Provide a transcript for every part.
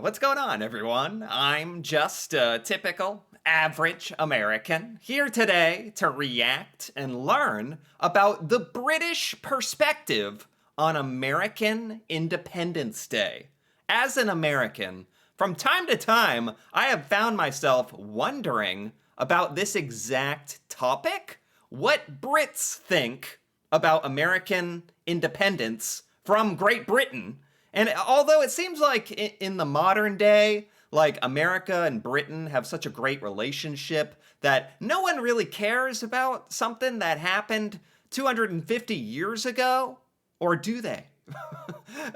What's going on, everyone? I'm just a typical, average American here today to react and learn about the British perspective on American Independence Day. As an American, from time to time, I have found myself wondering about this exact topic. What Brits think about American independence from Great Britain. And although it seems like in the modern day, like America and Britain have such a great relationship that no one really cares about something that happened 250 years ago, or do they?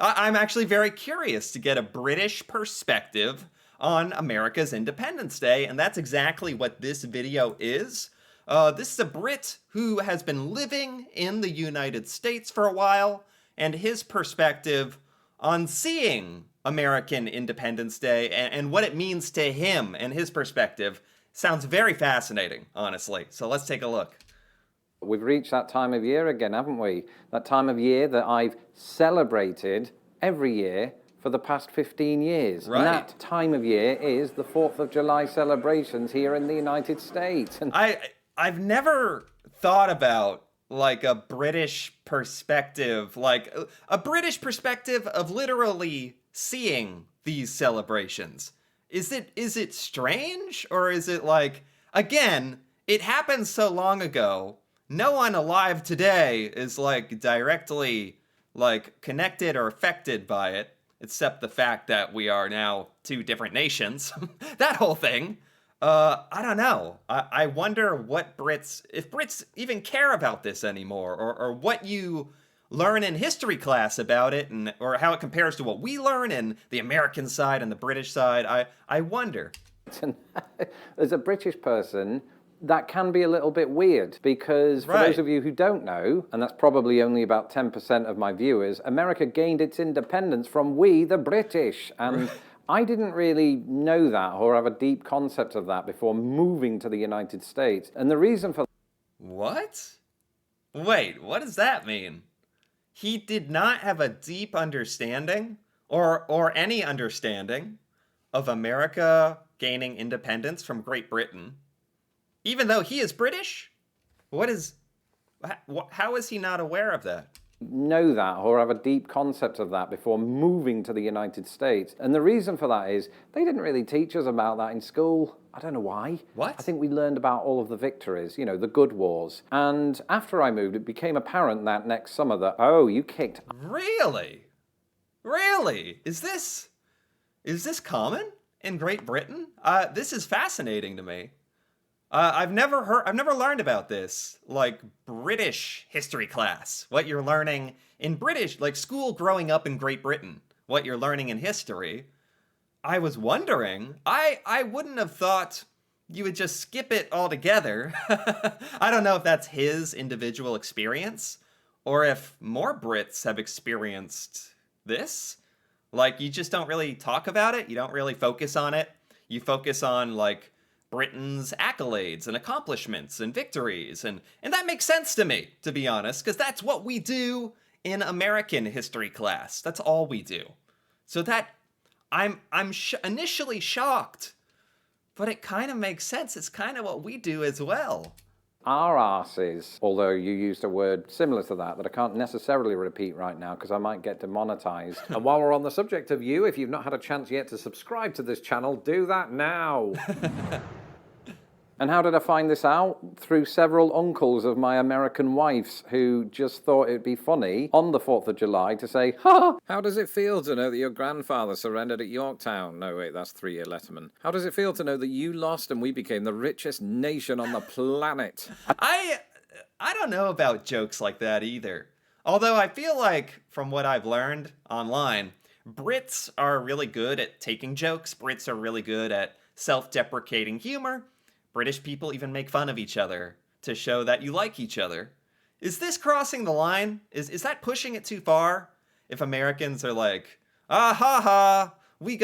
I'm actually very curious to get a British perspective on America's Independence Day, and that's exactly what this video is. This is a Brit who has been living in the United States for a while, and his perspective on seeing American Independence Day and what it means to him and his perspective sounds very fascinating, honestly. So let's take a look. We've reached that time of year again, haven't we? That time of year that I've celebrated every year for the past 15 years. Right. And that time of year is the 4th of July celebrations here in the United States. And I've never thought about like a British perspective, like a British perspective of literally seeing these celebrations. Is it strange, or is it like, again, it happened so long ago, no one alive today is like directly like connected or affected by it, except the fact that we are now two different nations. That whole thing. I don't know. I wonder what if Brits even care about this anymore, or what you learn in history class about it, or how it compares to what we learn in the American side and the British side. I wonder. as a British person, that can be a little bit weird because for those of you who don't know, and that's probably only about 10% of my viewers, America gained its independence from we, the British. And I didn't really know that or have a deep concept of that before moving to the United States. And the reason for What? Wait, what does that mean? He did not have a deep understanding or any understanding of America gaining independence from Great Britain, even though he is British? How is he not aware of that? know that or have a deep concept of that before moving to the United States. And the reason for that is they didn't really teach us about that in school. I don't know why. What? I think we learned about all of the victories, you know, the good wars. And after I moved, it became apparent that next summer that, oh, you kicked. Really? Really? Is this common in Great Britain? This is fascinating to me. I've never learned about this, like British history class, what you're learning in British, like school growing up in Great Britain, what you're learning in history. I was wondering, I wouldn't have thought you would just skip it altogether. I don't know if that's his individual experience, or if more Brits have experienced this. Like, you just don't really talk about it, you don't really focus on it. You focus on, like, Britain's accolades and accomplishments and victories, and that makes sense to me, to be honest, because that's what we do in American history class. That's all we do. So that I'm initially shocked, but it kind of makes sense. It's kind of what we do as well. Our arses, although you used a word similar to that I can't necessarily repeat right now because I might get demonetized. And while we're on the subject of you, if you've not had a chance yet to subscribe to this channel, do that now. And how did I find this out? Through several uncles of my American wife's who just thought it'd be funny on the 4th of July to say, ha! How does it feel to know that your grandfather surrendered at Yorktown? No, wait, that's 3-year Letterman. How does it feel to know that you lost and we became the richest nation on the planet? I don't know about jokes like that either. Although I feel like, from what I've learned online, Brits are really good at taking jokes. Brits are really good at self-deprecating humor. British people even make fun of each other to show that you like each other. Is this crossing the line? Is that pushing it too far? If Americans are like, ah ha ha, we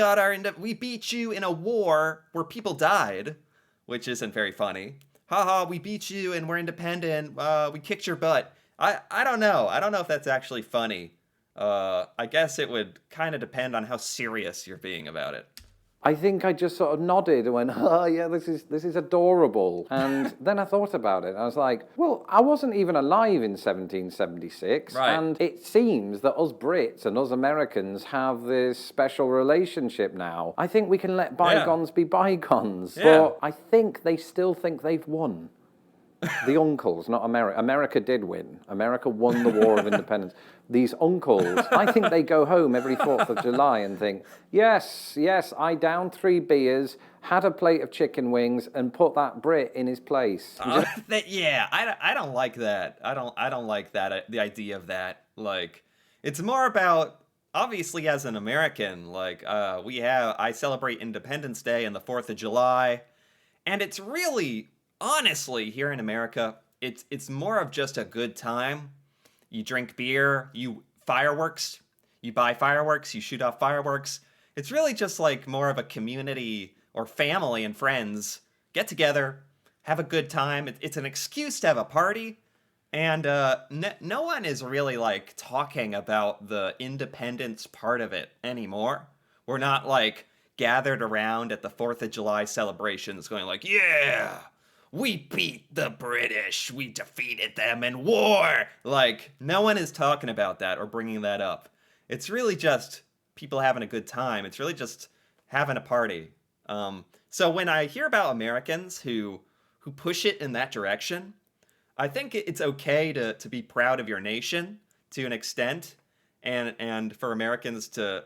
beat you in a war where people died, which isn't very funny. Ha ha, we beat you and we're independent. We kicked your butt. I don't know. I don't know if that's actually funny. I guess it would kind of depend on how serious you're being about it. I think I just sort of nodded and went, "Oh yeah, this is adorable." And then I thought about it. I was like, "Well, I wasn't even alive in 1776, Right. and it seems that us Brits and us Americans have this special relationship now. I think we can let bygones be bygones." Yeah. But I think they still think they've won. The uncles, not America. America did win. America won the War of Independence. These uncles, I think they go home every 4th of July and think, yes, I downed 3 beers, had a plate of chicken wings, and put that Brit in his place. Yeah, I don't like that. I don't like that. The idea of that. Like, it's more about, obviously, as an American, like, I celebrate Independence Day and the 4th of July, and it's really, honestly, here in America, it's more of just a good time. You drink beer, you buy fireworks, you shoot off fireworks. It's really just like more of a community or family and friends get together, have a good time. It's an excuse to have a party. And no one is really like talking about the independence part of it anymore. We're not like gathered around at the 4th of July celebrations going like, yeah, we beat the British. We defeated them in war. Like, no one is talking about that or bringing that up. It's really just people having a good time. It's really just having a party. So when I hear about Americans who push it in that direction, I think it's okay to be proud of your nation to an extent, and for Americans to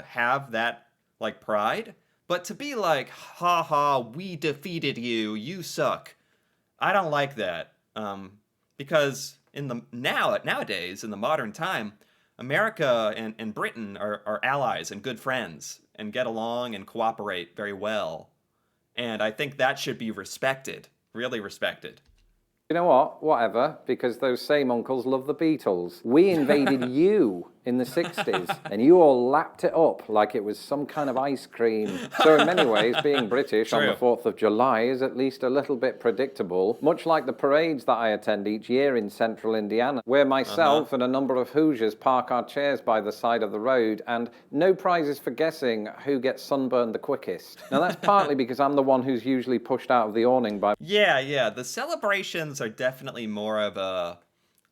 have that like pride. But to be like, ha ha, we defeated you, you suck. I don't like that. Because nowadays, in the modern time, America and Britain are allies and good friends and get along and cooperate very well. And I think that should be respected, really respected. You know what? Whatever, because those same uncles love the Beatles. We invaded you in the 60s, and you all lapped it up like it was some kind of ice cream. So in many ways, being British on the 4th of July is at least a little bit predictable, much like the parades that I attend each year in central Indiana, where myself and a number of Hoosiers park our chairs by the side of the road, and no prizes for guessing who gets sunburned the quickest. Now that's partly because I'm the one who's usually pushed out of the awning by... Yeah, the celebrations are definitely more of a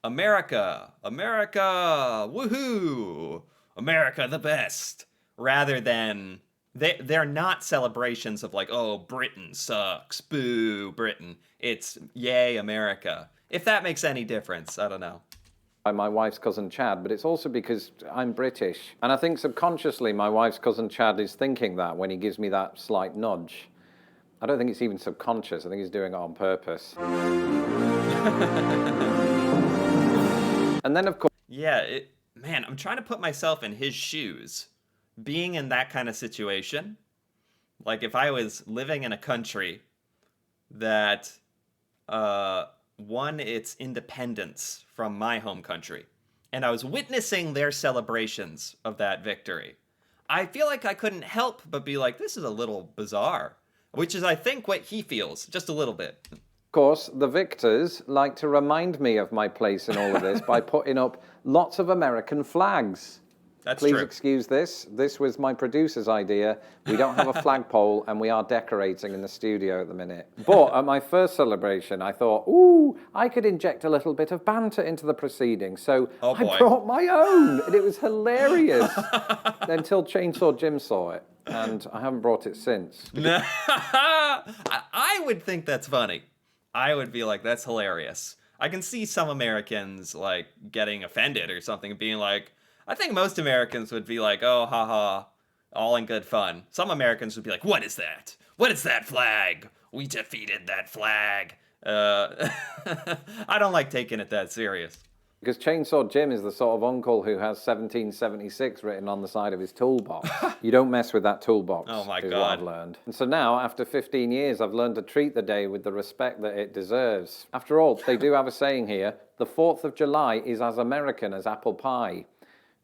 America, woohoo, America the best, rather than they're not celebrations of like, oh, Britain sucks, boo, Britain. It's yay, America. If that makes any difference, I don't know. By my wife's cousin Chad, but it's also because I'm British. And I think subconsciously my wife's cousin Chad is thinking that when he gives me that slight nudge. I don't think it's even subconscious. I think he's doing it on purpose. And then, of course... Yeah, man, I'm trying to put myself in his shoes. Being in that kind of situation, like if I was living in a country that won its independence from my home country, and I was witnessing their celebrations of that victory, I feel like I couldn't help but be like, this is a little bizarre. Which is, I think, what he feels, just a little bit. Of course, the victors like to remind me of my place in all of this by putting up lots of American flags. That's Please true. excuse this. This was my producer's idea. We don't have a flagpole, and we are decorating in the studio at the minute. But at my first celebration, I thought, ooh, I could inject a little bit of banter into the proceedings. So I brought my own, and it was hilarious. Until Chainsaw Jim saw it, and I haven't brought it since. I would think that's funny. I would be like, that's hilarious. I can see some Americans, like, getting offended or something, being like, I think most Americans would be like, oh, haha, all in good fun. Some Americans would be like, what is that? What is that flag? We defeated that flag. I don't like taking it that serious. Because Chainsaw Jim is the sort of uncle who has 1776 written on the side of his toolbox. You don't mess with that toolbox, oh my is God. what I've learned. And so now, after 15 years, I've learned to treat the day with the respect that it deserves. After all, they do have a saying here, the 4th of July is as American as apple pie.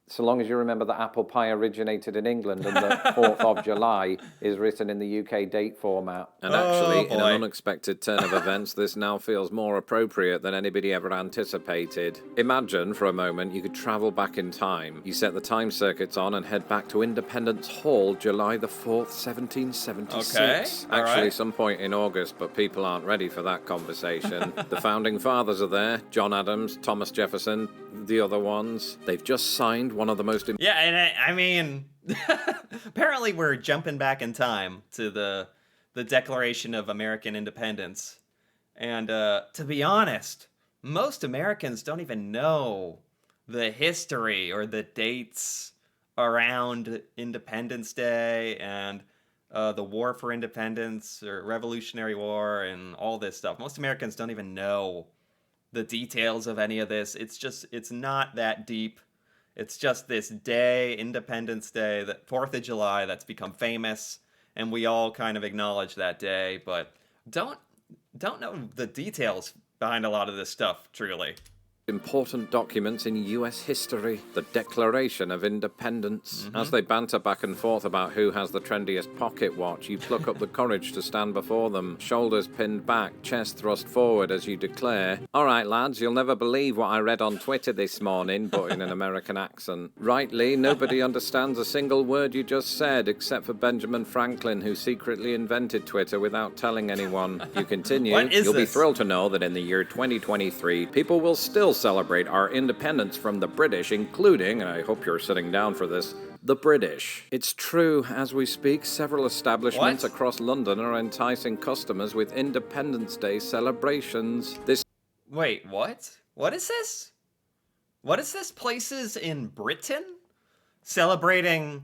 So long as you remember that apple pie originated in England and the 4th of July is written in the UK date format. And actually, in an boy. unexpected turn of events, this now feels more appropriate than anybody ever anticipated. Imagine, for a moment, you could travel back in time. You set the time circuits on and head back to Independence Hall, July the 4th, 1776. Okay, all Actually, right. some point in August, but people aren't ready for that conversation. The founding fathers are there, John Adams, Thomas Jefferson, the other ones. They've just signed one of the most Yeah, and I mean, apparently we're jumping back in time to the Declaration of American Independence. And to be honest, most Americans don't even know the history or the dates around Independence Day and the War for Independence or Revolutionary War and all this stuff. Most Americans don't even know the details of any of this. It's not that deep. It's just this day, Independence Day, that 4th of July, that's become famous, and we all kind of acknowledge that day, but don't know the details behind a lot of this stuff, truly. important documents in US history, the Declaration of Independence. As they banter back and forth about who has the trendiest pocket watch, you pluck up the courage to stand before them, shoulders pinned back, chest thrust forward as you declare, "All right, lads, you'll never believe what I read on Twitter this morning," but in an American accent. Rightly, nobody understands a single word you just said, except for Benjamin Franklin, who secretly invented Twitter without telling anyone. You continue, What is "You'll be this? thrilled to know that in the year 2023, people will still celebrate our independence from the British, including, and I hope you're sitting down for this, the British." It's true, as we speak, several establishments What? across London are enticing customers with Independence Day celebrations. This Wait, what? What is this? What is this? Places in Britain celebrating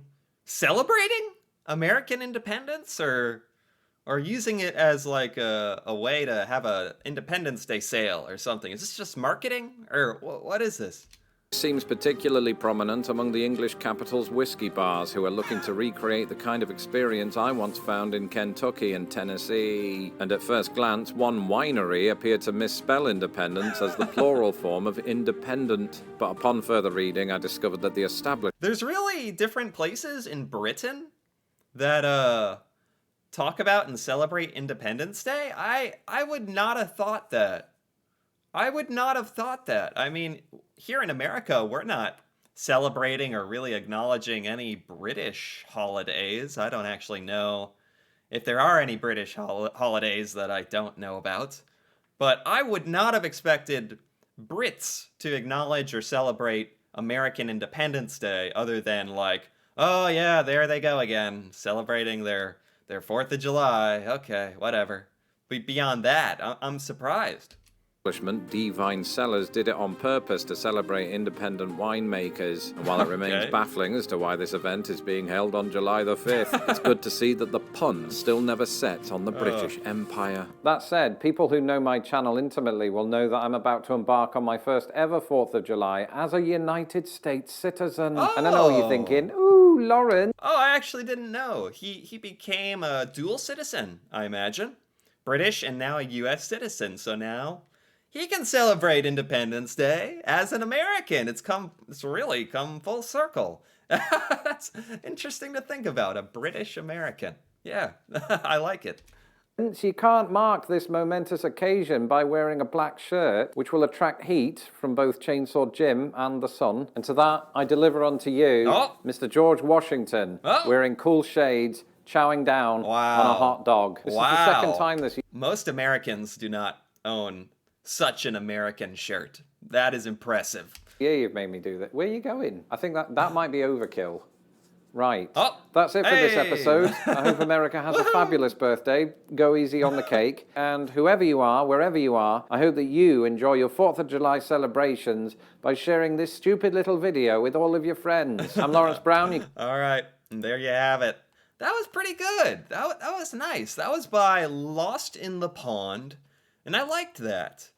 American independence, or using it as like a way to have a Independence Day sale or something? Is this just marketing, or what is this? seems particularly prominent among the English capital's whiskey bars, who are looking to recreate the kind of experience I once found in Kentucky and Tennessee. And at first glance, one winery appeared to misspell independence as the plural form of independent. But upon further reading, I discovered that the establishment There's really different places in Britain that talk about and celebrate Independence Day. I would not have thought that. I would not have thought that. I mean, here in America, we're not celebrating or really acknowledging any British holidays. I don't actually know if there are any British holidays that I don't know about. But I would not have expected Brits to acknowledge or celebrate American Independence Day other than like, oh yeah, there they go again, celebrating their 4th of July. Okay, whatever. But beyond that, I'm surprised. Divine Cellars did it on purpose to celebrate independent winemakers. And while it remains Okay. baffling as to why this event is being held on July the 5th, it's good to see that the pun still never sets on the British Empire. That said, people who know my channel intimately will know that I'm about to embark on my first ever 4th of July as a United States citizen. And I know what you're thinking, ooh, Lauren. Oh, I actually didn't know. He became a dual citizen, I imagine. British and now a US citizen. So now he can celebrate Independence Day as an American. It's really come full circle. That's interesting to think about, a British American. Yeah, I like it. You can't mark this momentous occasion by wearing a black shirt, which will attract heat from both Chainsaw Jim and the sun. And to that, I deliver unto you, Oh. Mr. George Washington, Oh. wearing cool shades, chowing down Wow. on a hot dog. This is the second Wow. time this year. Most Americans do not own such an American shirt. That is impressive. You've made me do that. Where are you going? I think that might be overkill. Right. Oh, That's it for this hey. episode. I hope America has a fabulous birthday. Go easy on the cake. And whoever you are, wherever you are, I hope that you enjoy your 4th of July celebrations by sharing this stupid little video with all of your friends. I'm Lawrence Brown. All right, and there you have it. That was pretty good. That was nice. That was by Lost in the Pond, and I liked that.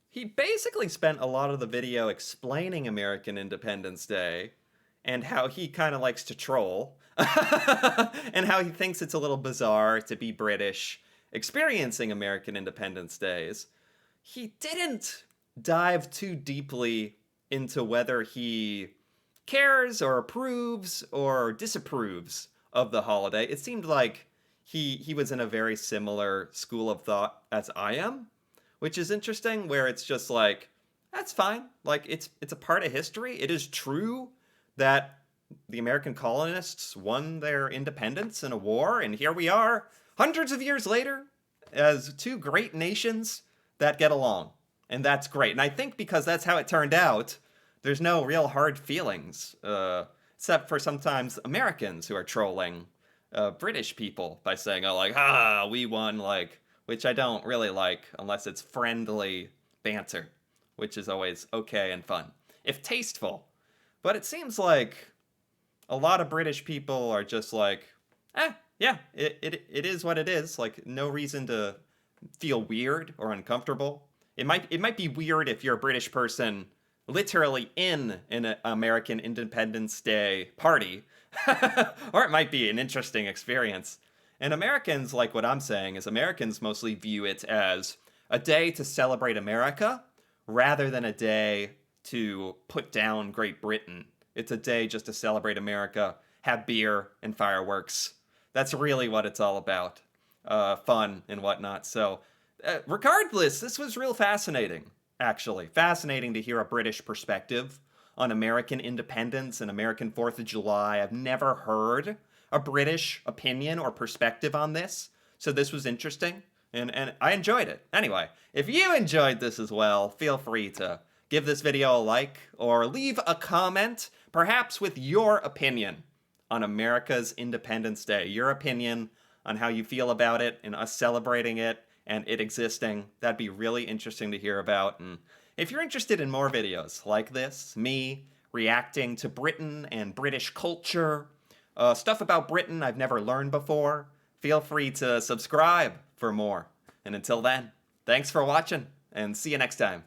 He basically spent a lot of the video explaining American Independence Day and how he kind of likes to troll and how he thinks it's a little bizarre to be British experiencing American Independence Days. He didn't dive too deeply into whether he cares or approves or disapproves of the holiday. It seemed like he was in a very similar school of thought as I am, which is interesting, where it's just like, that's fine. Like, it's a part of history. It is true that the American colonists won their independence in a war, and here we are, hundreds of years later, as two great nations that get along. And that's great. And I think because that's how it turned out, there's no real hard feelings, except for sometimes Americans who are trolling British people by saying, oh, like, we won, like, which I don't really like unless it's friendly banter, which is always okay and fun, if tasteful. But it seems like a lot of British people are just like, yeah, it is what it is. Like, no reason to feel weird or uncomfortable. It might be weird if you're a British person literally in an American Independence Day party, or it might be an interesting experience. And Americans, like what I'm saying, is Americans mostly view it as a day to celebrate America rather than a day to put down Great Britain. It's a day just to celebrate America, have beer and fireworks. That's really what it's all about. Fun and whatnot. So, regardless, this was real fascinating, actually. Fascinating to hear a British perspective on American independence and American 4th of July. I've never heard a British opinion or perspective on this, so this was interesting, and I enjoyed it. Anyway, if you enjoyed this as well, feel free to give this video a like or leave a comment, perhaps with your opinion on America's Independence Day, your opinion on how you feel about it and us celebrating it and it existing. That'd be really interesting to hear about. And if you're interested in more videos like this, me reacting to Britain and British culture, stuff about Britain I've never learned before, feel free to subscribe for more. And until then, thanks for watching, and see you next time.